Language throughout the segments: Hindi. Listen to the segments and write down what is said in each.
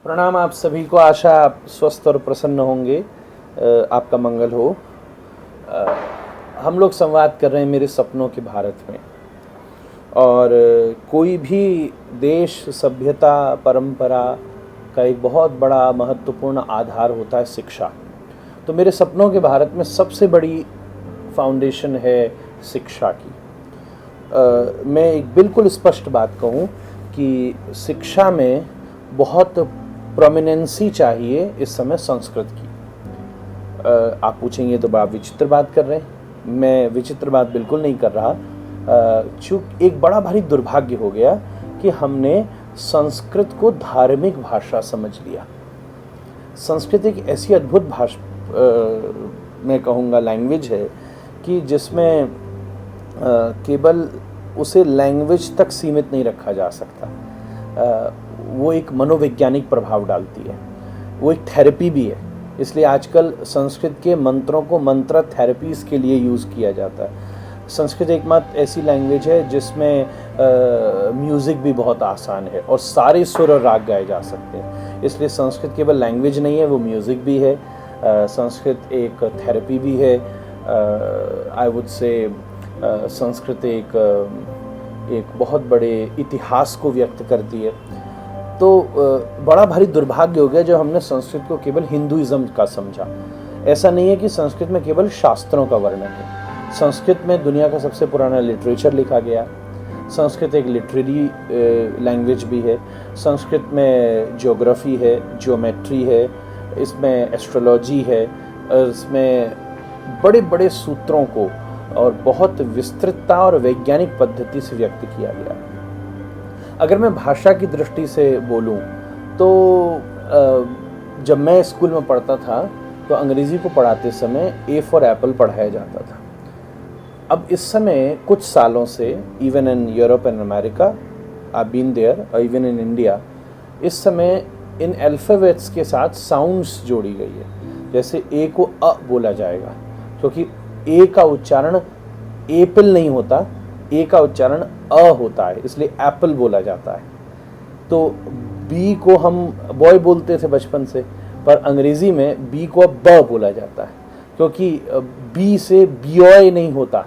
प्रणाम आप सभी को। आशा आप स्वस्थ और प्रसन्न होंगे। आपका मंगल हो। हम लोग संवाद कर रहे हैं मेरे सपनों के भारत में। और कोई भी देश, सभ्यता, परंपरा का एक बहुत बड़ा महत्वपूर्ण आधार होता है शिक्षा। तो मेरे सपनों के भारत में सबसे बड़ी फाउंडेशन है शिक्षा की। मैं एक बिल्कुल स्पष्ट बात कहूँ कि शिक्षा में बहुत प्रोमिनेंसी चाहिए इस समय संस्कृत की। आप पूछेंगे तो आप विचित्र बात कर रहे हैं। मैं विचित्र बात बिल्कुल नहीं कर रहा। चूँकि एक बड़ा भारी दुर्भाग्य हो गया कि हमने संस्कृत को धार्मिक भाषा समझ लिया। संस्कृत एक ऐसी अद्भुत भाषा, मैं कहूँगा लैंग्वेज है कि जिसमें केवल उसे लैंग्वेज तक सीमित नहीं रखा जा सकता। वो एक मनोवैज्ञानिक प्रभाव डालती है, वो एक थेरेपी भी है। इसलिए आजकल संस्कृत के मंत्रों को मंत्र थेरेपीज़ के लिए यूज़ किया जाता है। संस्कृत एकमात्र ऐसी लैंग्वेज है जिसमें म्यूज़िक भी बहुत आसान है और सारे सुर और राग गाए जा सकते हैं। इसलिए संस्कृत केवल लैंग्वेज नहीं है, वो म्यूज़िक भी है। संस्कृत एक थेरेपी भी है। आई वुड से संस्कृत एक बहुत बड़े इतिहास को व्यक्त करती है। तो बड़ा भारी दुर्भाग्य हो गया जब हमने संस्कृत को केवल हिंदुइज्म का समझा। ऐसा नहीं है कि संस्कृत में केवल शास्त्रों का वर्णन है। संस्कृत में दुनिया का सबसे पुराना लिटरेचर लिखा गया। संस्कृत एक लिटरेरी लैंग्वेज भी है। संस्कृत में ज्योग्राफी है, ज्योमेट्री है, इसमें एस्ट्रोलॉजी है, इसमें बड़े बड़े सूत्रों को और बहुत विस्तृतता और वैज्ञानिक पद्धति से व्यक्त किया गया। अगर मैं भाषा की दृष्टि से बोलूं तो जब मैं स्कूल में पढ़ता था तो अंग्रेज़ी को पढ़ाते समय ए फॉर एप्पल पढ़ाया जाता था। अब इस समय कुछ सालों से even in Europe and America, I been there, even in India, इस समय इन अल्फ़ाबेट्स के साथ साउंड्स जोड़ी गई है। जैसे ए को अ बोला जाएगा क्योंकि ए का उच्चारण एप्पल नहीं होता, ए का उच्चारण अ होता है, इसलिए एप्पल बोला जाता है। तो बी को हम बॉय बोलते थे बचपन से, पर अंग्रेज़ी में बी को अब ब बोला जाता है क्योंकि बी से बियॉय नहीं होता,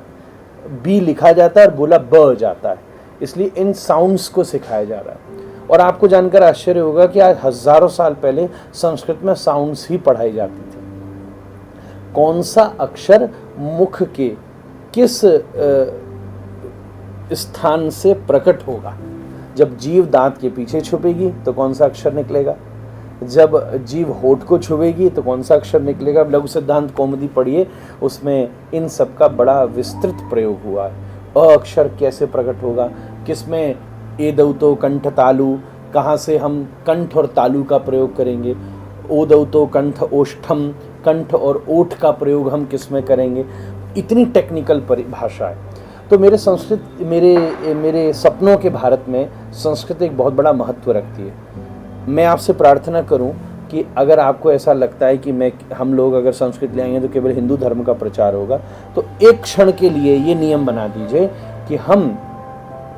बी लिखा जाता है और बोला ब जाता है। इसलिए इन साउंड्स को सिखाया जा रहा है। और आपको जानकर आश्चर्य होगा कि आज हज़ारों साल पहले संस्कृत में साउंड्स ही पढ़ाई जाती थी। कौन सा अक्षर मुख के किस स्थान से प्रकट होगा। जब जीभ दांत के पीछे छुपेगी तो कौन सा अक्षर निकलेगा, जब जीभ होठ को छुएगी तो कौन सा अक्षर निकलेगा। लघु सिद्धांत कौमुदी पढ़िए, उसमें इन सब का बड़ा विस्तृत प्रयोग हुआ है। अ अक्षर कैसे प्रकट होगा, किसमें ए दौतो कंठ तालु, कहाँ से हम कंठ और तालु का प्रयोग करेंगे। ओ दौतो कंठ ओष्ठम, कंठ और ओठ का प्रयोग हम किस में करेंगे। इतनी टेक्निकल परिभाषा है। तो मेरे सपनों के भारत में संस्कृत एक बहुत बड़ा महत्व रखती है। मैं आपसे प्रार्थना करूं कि अगर आपको ऐसा लगता है कि हम लोग अगर संस्कृत ले आएंगे तो केवल हिंदू धर्म का प्रचार होगा, तो एक क्षण के लिए ये नियम बना दीजिए कि हम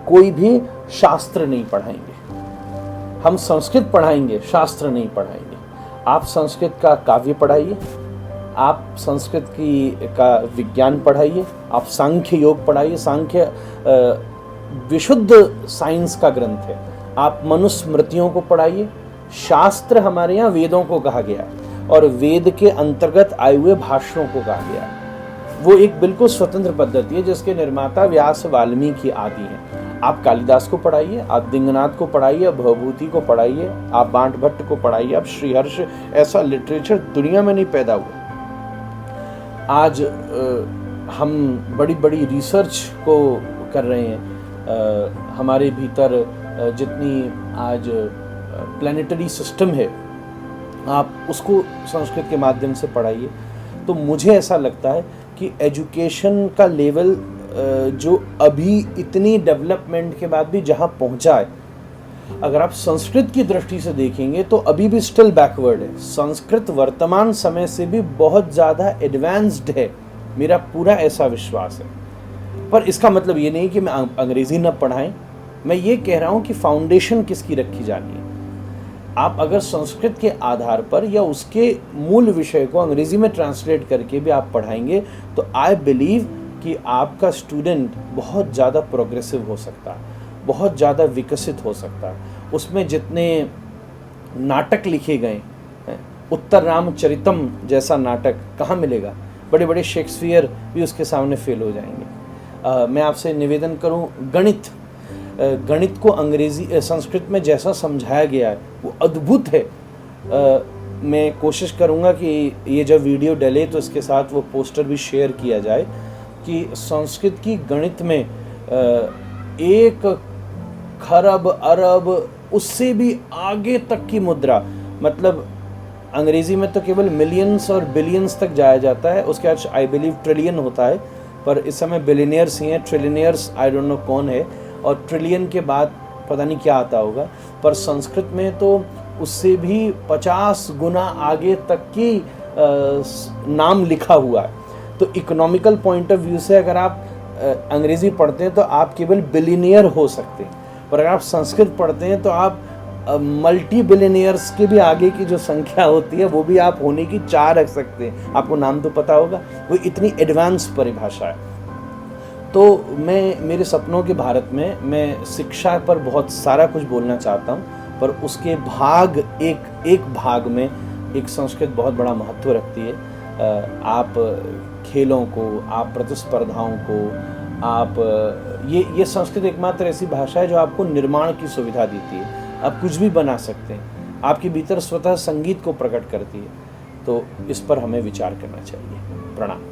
कोई भी शास्त्र नहीं पढ़ाएंगे। हम संस्कृत पढ़ाएंगे, शास्त्र नहीं पढ़ाएंगे। आप संस्कृत का काव्य पढ़ाइए, आप संस्कृत का विज्ञान पढ़ाइए, आप सांख्य योग पढ़ाइए। सांख्य विशुद्ध साइंस का ग्रंथ है। आप मनुस्मृतियों को पढ़ाइए। शास्त्र हमारे यहाँ वेदों को कहा गया है और वेद के अंतर्गत आए हुए भाष्यों को कहा गया है। वो एक बिल्कुल स्वतंत्र पद्धति है जिसके निर्माता व्यास, वाल्मीकि आदि हैं। आप कालिदास को पढ़ाइए, आप दिंगनाथ को पढ़ाइए, भवभूति को पढ़ाइए, आप बांट भट्ट को पढ़ाइए, आप श्रीहर्ष। ऐसा लिटरेचर दुनिया में नहीं पैदा हुआ। आज हम बड़ी बड़ी रिसर्च को कर रहे हैं। हमारे भीतर जितनी आज प्लानिटरी सिस्टम है, आप उसको संस्कृत के माध्यम से पढ़ाइए। तो मुझे ऐसा लगता है कि एजुकेशन का लेवल जो अभी इतनी डेवलपमेंट के बाद भी जहाँ पहुँचा है, अगर आप संस्कृत की दृष्टि से देखेंगे तो अभी भी स्टिल बैकवर्ड है। संस्कृत वर्तमान समय से भी बहुत ज़्यादा एडवांस्ड है, मेरा पूरा ऐसा विश्वास है। पर इसका मतलब ये नहीं कि मैं अंग्रेज़ी न पढ़ाएं। मैं ये कह रहा हूँ कि फाउंडेशन किसकी रखी जानी है। आप अगर संस्कृत के आधार पर या उसके मूल विषय को अंग्रेजी में ट्रांसलेट करके भी आप पढ़ाएंगे तो आई बिलीव कि आपका स्टूडेंट बहुत ज़्यादा प्रोग्रेसिव हो सकता है, बहुत ज़्यादा विकसित हो सकता है। उसमें जितने नाटक लिखे गए, उत्तर रामचरितम जैसा नाटक कहाँ मिलेगा, बड़े बड़े शेक्सपियर भी उसके सामने फेल हो जाएंगे। मैं आपसे निवेदन करूं, गणित को अंग्रेजी संस्कृत में जैसा समझाया गया है वो अद्भुत है। मैं कोशिश करूंगा कि ये जब वीडियो डले तो इसके साथ वो पोस्टर भी शेयर किया जाए कि संस्कृत की गणित में 1 खरब अरब उससे भी आगे तक की मुद्रा, मतलब अंग्रेजी में तो केवल मिलियंस और बिलियंस तक जाया जाता है, उसके बाद आई बिलीव ट्रिलियन होता है, पर इस समय बिलियनियर्स ही हैं, ट्रिलियनियर्स आई डोंट नो कौन है, और ट्रिलियन के बाद पता नहीं क्या आता होगा। पर संस्कृत में तो उससे भी 50 गुना आगे तक की नाम लिखा हुआ है। तो इकोनॉमिकल पॉइंट ऑफ व्यू से अगर आप अंग्रेजी पढ़ते हैं तो आप केवल बिलियनियर हो सकते हैं, पर अगर आप संस्कृत पढ़ते हैं तो आप मल्टी बिलियनियर्स के भी आगे की जो संख्या होती है वो भी आप होने की चाह रख सकते हैं। आपको नाम तो पता होगा, वो इतनी एडवांस परिभाषा है। तो मेरे सपनों के भारत में मैं शिक्षा पर बहुत सारा कुछ बोलना चाहता हूँ, पर उसके एक भाग में एक संस्कृत बहुत बड़ा महत्व रखती है। आप खेलों को, आप प्रतिस्पर्धाओं को, आप ये संस्कृत एकमात्र ऐसी भाषा है जो आपको निर्माण की सुविधा देती है। आप कुछ भी बना सकते हैं, आपके भीतर स्वतः संगीत को प्रकट करती है। तो इस पर हमें विचार करना चाहिए। प्रणाम।